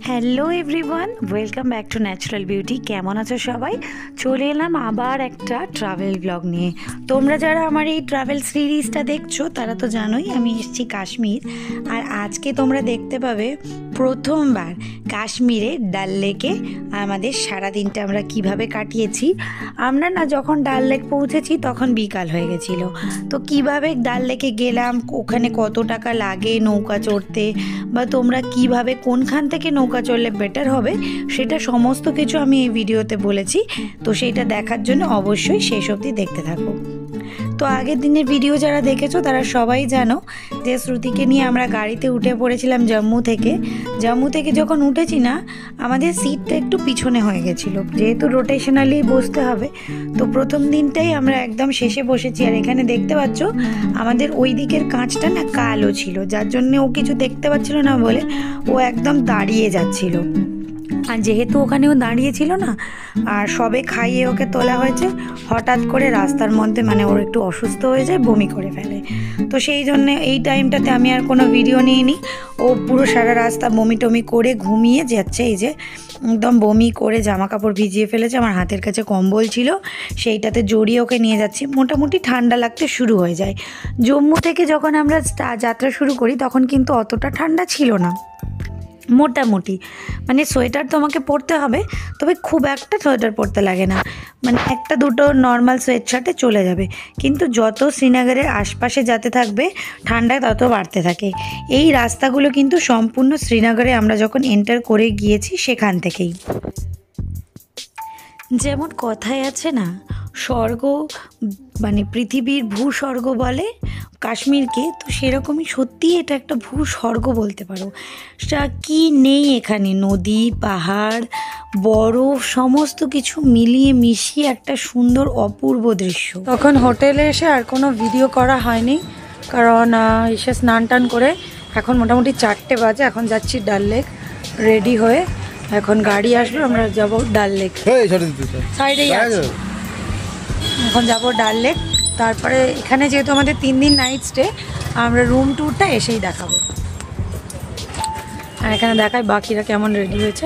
Hello everyone, welcome back to natural beauty. কেমন আছো সবাই? চলে এলাম আবার একটা ট্রাভেল ব্লগ নিয়ে। তোমরা যারা আমার এই ট্রাভেল সিরিজটা দেখছো তারা তো জানোই আমি এসেছি কাশ্মীর। আর আজকে তোমরা দেখতে পাবে প্রথমবার কাশ্মীরে ডাল লেকে আমাদের সারাদিনটা আমরা কিভাবে কাটিয়েছি। আমরা না যখন ডাল লেক পৌঁছেছি তখন বিকাল হয়ে গেছিলো। তো কিভাবে ডাল লেকে গেলাম, ওখানে কত টাকা লাগে নৌকা চড়তে, বা তোমরা কিভাবে কোনখান থেকে নৌকা চললে বেটার হবে সেটা সমস্ত কিছু আমি এই ভিডিওতে বলেছি। তো সেইটা দেখার জন্য অবশ্যই শেষ অবধি দেখতে থাকো। তো আগের দিনের ভিডিও যারা দেখেছো তারা সবাই জানো যে শ্রুতিকে নিয়ে আমরা গাড়িতে উঠে পড়েছিলাম জম্মু থেকে যখন উঠেছি না, আমাদের সিটটা একটু পিছনে হয়ে গেছিলো, যেহেতু রোটেশনালি বসতে হবে। তো প্রথম দিনটাই আমরা একদম শেষে বসেছি। আর এখানে দেখতে পাচ্ছ আমাদের ওই দিকের কাঁচটা না কালো ছিল, যার জন্য ও কিছু দেখতে পাচ্ছিল না বলে ও একদম দাঁড়িয়ে যাচ্ছিল। আর যেহেতু ওখানেও দাঁড়িয়েছিল না, আর সবে খাইয়ে ওকে তোলা হয়েছে, হঠাৎ করে রাস্তার মধ্যে মানে ওর একটু অসুস্থ হয়ে যায়, বমি করে ফেলে। তো সেই জন্যে এই টাইমটাতে আমি আর কোনো ভিডিও নিইনি। ও পুরো সারা রাস্তা বমি টমি করে ঘুমিয়ে যাচ্ছে। এই যে একদম বমি করে জামা কাপড় ভিজিয়ে ফেলেছে। আমার হাতের কাছে কম্বল ছিল, সেইটাতে জড়িয়ে ওকে নিয়ে যাচ্ছি। মোটামুটি ঠান্ডা লাগতে শুরু হয়ে যায়। জম্মু থেকে যখন আমরা যাত্রা শুরু করি তখন কিন্তু অতটা ঠান্ডা ছিল না, মোটামুটি মানে সোয়েটার তোমাকে পরতে হবে, তবে খুব একটা সোয়েটার পরতে লাগে না, মানে একটা দুটো নর্মাল সোয়েট শার্টে চলে যাবে। কিন্তু যত শ্রীনগরের আশপাশে যেতে থাকবে ঠান্ডা তত বাড়তে থাকে। এই রাস্তাগুলো কিন্তু সম্পূর্ণ শ্রীনগরে আমরা যখন এন্টার করে গিয়েছি সেখান থেকেই। যেমন কথায় আছে না, স্বর্গ মানে পৃথিবীর ভূস্বর্গ বলে কাশ্মীরকে, তো সেরকমই সত্যি এটা একটা ভূস্বর্গ বলতে পারো। কি নেই এখানে, নদী পাহাড় বরফ সমস্ত কিছু মিলিয়ে মিশিয়ে একটা সুন্দর অপূর্ব দৃশ্য। তখন হোটেলে এসে আর কোনো ভিডিও করা হয়নি, কারণ এসে স্নান টান করে এখন মোটামুটি 4টে বাজে। এখন যাচ্ছি ডাল লেক রেডি হয়ে, এখন গাড়ি আসবে, আমরা যাবো ডাল লেক। সাইডেই আছে, এখন যাবো ডাল লেক। তারপরে এখানে যেহেতু আমাদের 3 দিন নাইট স্টে, আমরা রুম ট্যুরটা এসেই দেখাবো। আর এখানে দেখাই বাকিরা কেমন রেডি হয়েছে।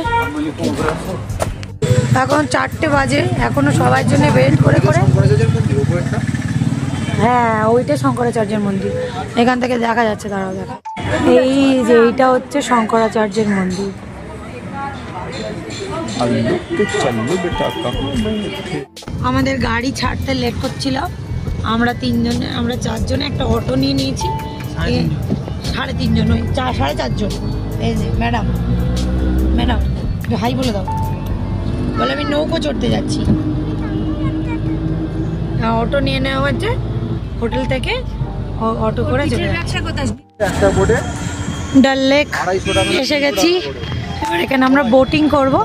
এখন 4টে বাজে, এখনো সবার জন্য ওয়েট করে করে। হ্যাঁ, ওইটা শঙ্করাচার্যের মন্দির, এখান থেকে দেখা যাচ্ছে। দাঁড়াও দেখা, এই যে এইটা হচ্ছে শঙ্করাচার্যের মন্দির। আমাদের গাড়ি ছাড়তে লেট করছিল, আমরা 4জনে একটা অটো নিয়ে নিয়েছি। 3.5 জন, ওই 4.5 জন। এই যে ম্যাডাম হাই বলে দাও, বলে আমি নৌকো চড়তে যাচ্ছি। অটো নিয়ে নেওয়া হচ্ছে হোটেল থেকে, অটো করে চলে যাচ্ছে। ডাল লেক এসে গেছি, এবার এখানে আমরা বোটিং করব,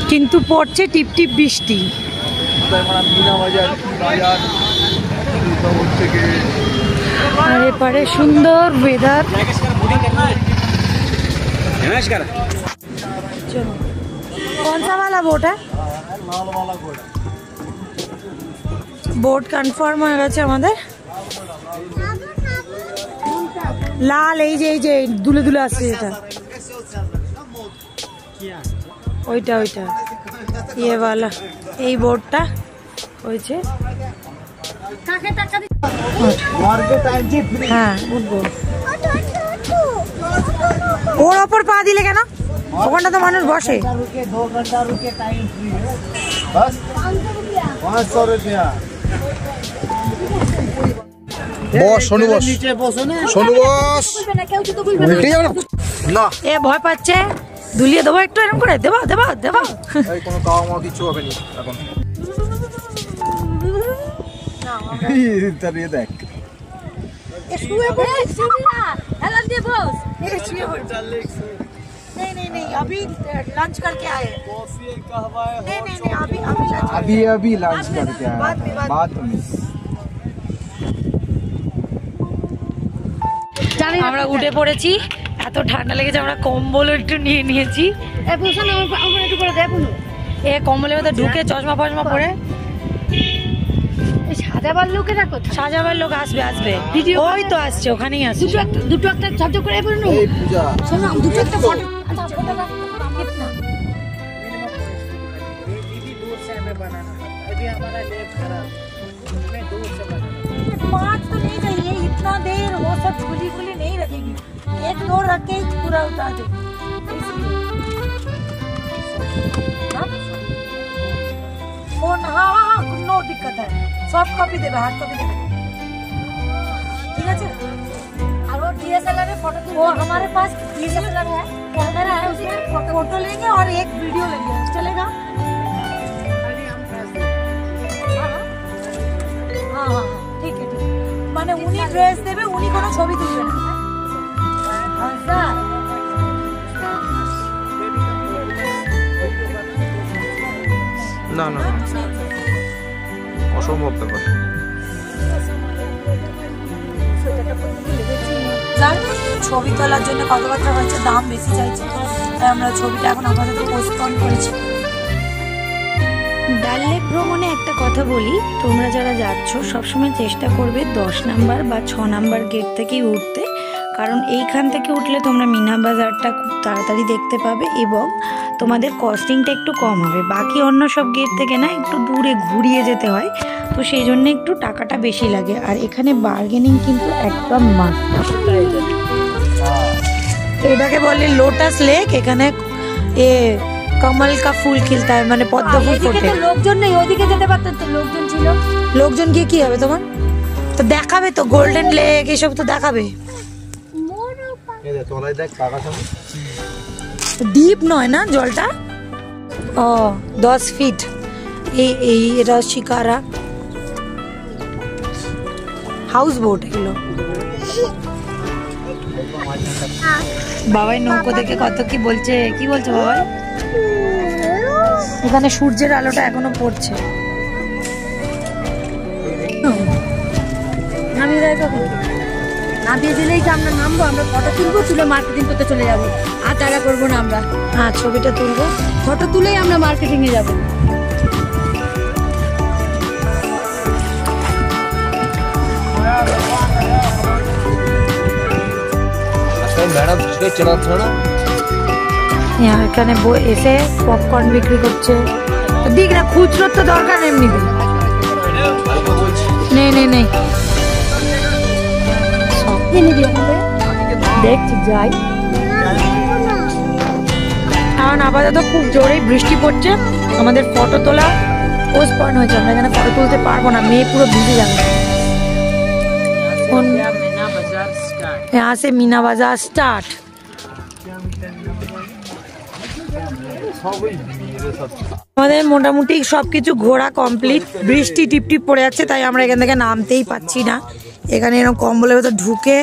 কিন্তু পড়ছে টিপ টিপ বৃষ্টি। আর এপারে সুন্দর ওয়েদার। कौन सा वाला बोट है? बोट कन्फार्म হয়ে গেছে আমাদের। লাল এই যে দুলে দুলে আসছে, এটা ওইটা ইয়ে वाला এই বোটটা হয়েছে। হ্যাঁ উঠবো। ওর ওপর পা দিলে কেন? ওখানটা তো মানুষ বসে। এ ভয় পাচ্ছে, দুলিয়ে দেবো একটু, এরকম করে দেবা। কোনো খাওয়া মাওয়া কিছু হবে না এখন। দেখ नहीं अभी लंच करके आए। अभी लंच करके आए बाद में। আমরা উঠে পড়েছি, এত ঠান্ডা লেগেছে আমরা কম্বল একটু নিয়ে নিয়েছি। এ কম্বলের মধ্যে ঢুকে চশমা ফশমা পরে সাজাবার লোকেরা কোথায়? সাজাবার লোক আসবে আসবে, ওই তো আসছে, ওখানেই আসছে। দুটো একটা সাহায্য করে এবার নো ए पूजा শোনো দুটো একটা ফটো আচ্ছা ফটো রাখ না दीदी दूर से हमें बनाना पड़ता है। अभी हमारा लेब खराब है, हमें दूर से बनाना पड़ता पाँच तो नहीं चाहिए इतना देर वो सब खुली खुली नहीं रखेगी एक दो रख के ही पूरा उतार देगी फोन हाँ हाँ नो दिक्कत है सॉफ्ट कॉपी देवे हार्ड कॉपी देवे ठीक है और वो DSLR में फोटो वो हमारे पास DSLR है कैमरा है उसमें फोटो लेंगे और एक वीडियो लेंगे चलेगा खाली हम कर देंगे। हाँ हाँ हाँ ठीक है মানে উনি ড্রেস দেবে উনি কোনো ছবি তুলবে না আচ্ছা ना ना অসম্ভব ব্যাপার। ছবি তোলার জন্য কথাবার্তা হচ্ছে দাম বেশি চাইছে তাই আমরা ছবিটা এখন আপাতত পোস্টপোন করেছি। ডাল লেক ভ্রমণে একটা কথা বলি, তোমরা যারা যাচ্ছ সবসময় চেষ্টা করবে 10 নাম্বার বা 6 নাম্বার গেট থেকেই উঠতে, কারণ এইখান থেকে উঠলে তোমরা মিনা বাজারটা খুব তাড়াতাড়ি দেখতে পাবে এবং তোমাদের কস্টিংটা একটু কম হবে। বাকি অন্য সব গেট থেকে না একটু দূরে ঘুরিয়ে যেতে হয়, তো সেই জন্য একটু টাকাটা বেশি লাগে। আর এখানে বার্গেনিং কিন্তু একদম মাস্ট। এটাকে বলে লোটাস লেক, এখানে এ কমল কা ফুল খিলতা হয়, মানে পদ্ম ফুল ফোটে। লোকজন নেই ওইদিকে যেতে পারতেন তো লোকজন ছিল। লোকজন গিয়ে কি হবে তোমার? তো দেখাবে তো গোল্ডেন লেক এসব তো দেখাবে। এই দেখ তলায় দেখ কাকা সামনে ডিপ নয় না জলটা? ও 10 ফিট। এই এটা শিকারা হাউস বোট এগুলো। বাবাই নৌকো দেখে কত কি বলছে, কি বলছে বাবাই? এখানে সূর্যের আলোটা এখনো পড়ছে। নামিয়ে দেয় কখন? নামিয়ে দিলেই তো আমরা নামবো, আমরা ফটো তুলবো, তুলে মার্কেটিং করতে চলে যাবো। আর টাকা করবো না আমরা, হ্যাঁ ছবিটা তুলবো, ফটো তুলেই আমরা মার্কেটিং এ যাবো। ম্যাডাম চলা থোড়া এখানে এসে পপকর্ন বিক্রি করছে। তো দিক না, খুচরো তো দরকার নেই, এমনি দিন। নেই নেই নেই দেখছি যাই। এখন আপাতত খুব জোরেই বৃষ্টি পড়ছে, আমাদের ফটো তোলা পোস্টপন হয়েছে। আমরা এখানে ফটো তুলতে পারবো না, মেয়ে পুরো ভিজে যাবে। मीना बाजार स्टार्ट। यहाँ से मीना बाजार स्टार्ट। আমাদের মোটামুটি সবকিছু ঘোরা কমপ্লিট। বৃষ্টি টিপটিপ পড়ে যাচ্ছে তাই আমরা এখান থেকে নামতেই পাচ্ছি না। এখানে এরকম কম্বলের ভেতর ঢুকে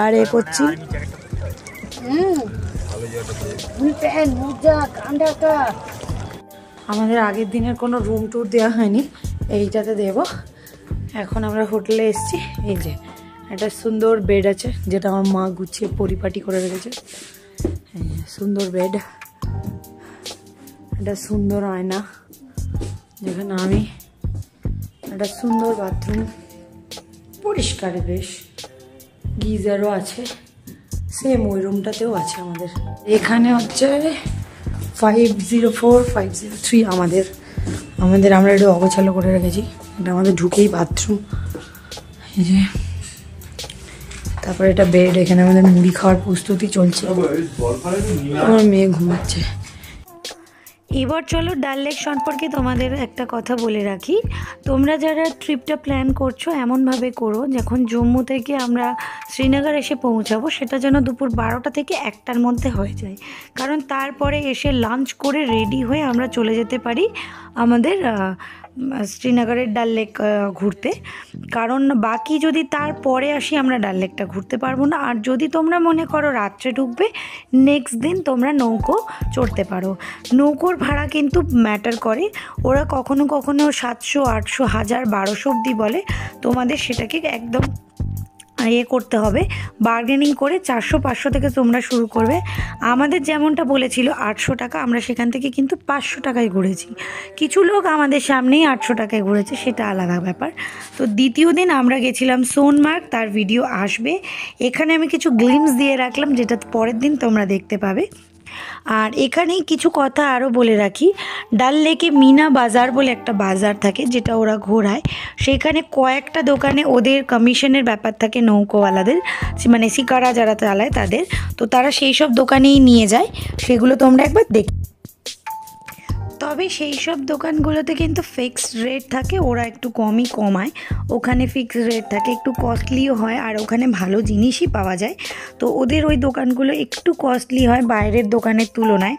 আর এ করছি। আমাদের আগের দিনের কোনো রুম ট্যুর দেওয়া হয়নি, এইটাতে দেব। এখন আমরা হোটেলে এসেছি। এই যে একটা সুন্দর বেড আছে, যেটা আমার মা গুছিয়ে পরিপাটি করে রেখেছে। সুন্দর বেড, একটা সুন্দর আয়না যেখানে আমি, একটা সুন্দর বাথরুম, পরিষ্কার বেশ, গিজারও আছে, সেম ওই রুমটাতেও আছে আমাদের। এখানে হচ্ছে 504 503 আমাদের আমরা একটু অগোছালো করে রেখেছি। এটা আমাদের ঢুকেই বাথরুম। এই যে তারপরে এটা বেড, এখানে আমাদের মুড়ি খাওয়ার প্রস্তুতি চলছে। আমার মেয়ে ঘুমাচ্ছে। এবার চলো ডাল লেক সম্পর্কে তোমাদের একটা কথা বলে রাখি। তোমরা যারা ট্রিপটা প্ল্যান করছো এমনভাবে করো যখন জম্মু থেকে আমরা শ্রীনগর এসে পৌঁছাবো সেটা যেন দুপুর 12টা থেকে 1টার মধ্যে হয়ে যায়, কারণ তারপরে এসে লাঞ্চ করে রেডি হয়ে আমরা চলে যেতে পারি আমাদের শ্রীনগরের ডাল লেক ঘুরতে। কারণ বাকি যদি তারপরে আসি আমরা ডাল লেকটা ঘুরতে পারবো না। আর যদি তোমরা মনে করো রাত্রে ঢুকবে, নেক্সট দিন তোমরা নৌকো চড়তে পারো। নৌকোর ভাড়া কিন্তু ম্যাটার করে, ওরা কখনো কখনো 700 800 1000 1200 অবধি বলে। তোমাদের সেটাকে একদম করতে হবে, বার্গেনিং করে 400-500 থেকে তোমরা শুরু করবে। আমাদের যেমনটা বলেছিল 800 টাকা, আমরা সেখান থেকে কিন্তু 500 টাকায় ঘুরেছি। কিছু লোক আমাদের সামনেই 800 টাকায় ঘুরেছে, সেটা আলাদা ব্যাপার। তো দ্বিতীয় দিন আমরা গেছিলাম সোনমার্গ, তার ভিডিও আসবে। এখানে আমি কিছু গ্লিমস দিয়ে রাখলাম, যেটা পরের দিন তোমরা দেখতে পাবে। আর এখানেই কিছু কথা আরও বলে রাখি, ডাল লেকে মিনা বাজার বলে একটা বাজার থাকে, যেটা ওরা ঘোরায়। সেখানে কয়েকটা দোকানে ওদের কমিশনের ব্যাপার থাকে, নৌকোওয়ালাদের, মানে শিকারা যারা চালায় তাদের। তো তারা সেই সব দোকানেই নিয়ে যায়, সেগুলো তোমরা একবার দেখ। তবে সেই সব দোকানগুলোতে কিন্তু ফিক্সড রেট থাকে, ওরা একটু কমই কমায়। ওখানে ফিক্সড রেট থাকে, একটু কস্টলিও হয়, আর ওখানে ভালো জিনিসই পাওয়া যায়। তো ওদের ওই দোকানগুলো একটু কস্টলি হয় বাইরের দোকানের তুলনায়।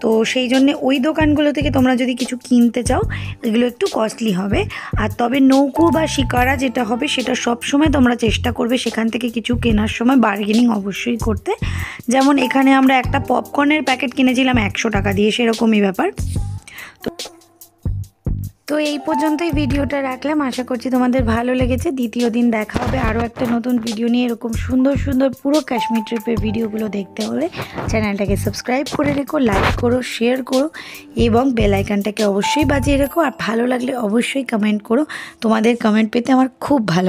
তো সেই জন্যে ওই দোকানগুলো থেকে তোমরা যদি কিছু কিনতে চাও, এগুলো একটু কস্টলি হবে। আর তবে নৌকো বা শিকারা যেটা হবে, সেটা সবসময় তোমরা চেষ্টা করবে সেখান থেকে কিছু কেনার সময় বার্গেনিং অবশ্যই করতে। যেমন এখানে আমরা একটা পপকর্নের প্যাকেট কিনেছিলাম 100 টাকা দিয়ে, সেরকমই ব্যাপার। তো এই পর্যন্তই ভিডিওটা রাখলাম, আশা করছি তোমাদের ভালো লেগেছে। দ্বিতীয় দিন দেখা হবে আরও একটা নতুন ভিডিও নিয়ে। এরকম সুন্দর সুন্দর পুরো কাশ্মীর ট্রিপের ভিডিওগুলো দেখতে হলে চ্যানেলটাকে সাবস্ক্রাইব করে রেখো, লাইক করো, শেয়ার করো এবং বেল আইকনটাকে অবশ্যই বাজিয়ে রেখো। আর ভালো লাগলে অবশ্যই কমেন্ট করো, তোমাদের কমেন্ট পেতে আমার খুব ভালো লাগে।